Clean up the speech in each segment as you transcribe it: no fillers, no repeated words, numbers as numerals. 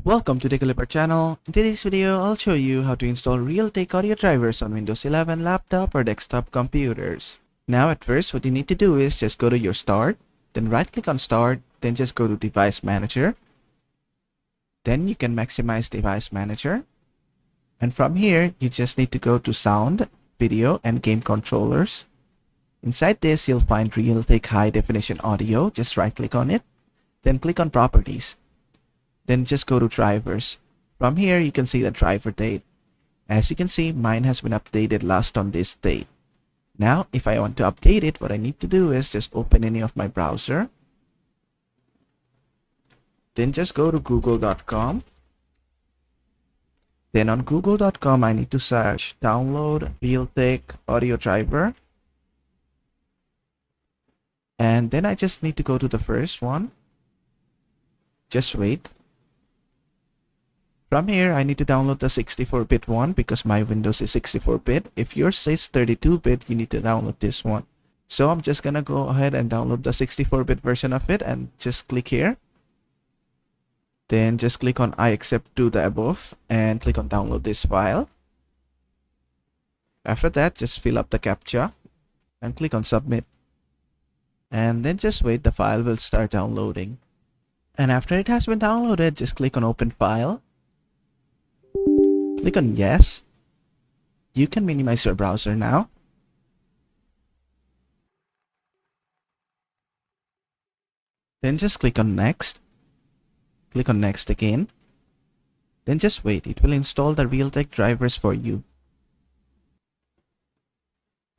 Welcome to the Clipper channel. In today's video, I'll show you how to install Realtek audio drivers on Windows 11 laptop or desktop computers. Now at first, what you need to do is just go to your Start, then right click on Start, then just go to Device Manager. Then you can maximize Device Manager. And from here, you just need to go to Sound, Video, and Game Controllers. Inside this, you'll find Realtek High Definition Audio. Just right click on it, then click on Properties. Then just go to drivers. From here, you can see the driver date. As you can see, mine has been updated last on this date. Now, if I want to update it, what I need to do is just open any of my browser. Then just go to google.com. Then on google.com, I need to search download Realtek audio driver. And then I just need to go to the first one. Just wait. From here, I need to download the 64-bit one because my Windows is 64-bit. If yours is 32-bit, you need to download this one. So I'm just gonna go ahead and download the 64-bit version of it and just click here. Then just click on I accept to the above and click on download this file. After that, just fill up the CAPTCHA and click on submit. And then just wait, the file will start downloading. And after it has been downloaded, just click on open file. Click on yes. You can minimize your browser now. Then just click on next. Click on next again. Then just wait, it will install the Realtek drivers for you.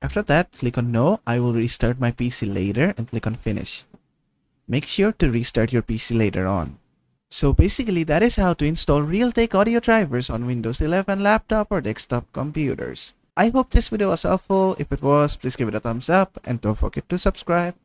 After that, click on no, I will restart my PC later and click on finish. Make sure to restart your PC later on. So basically, that is how to install Realtek audio drivers on Windows 11 laptop or desktop computers. I hope this video was helpful. If it was, please give it a thumbs up and don't forget to subscribe.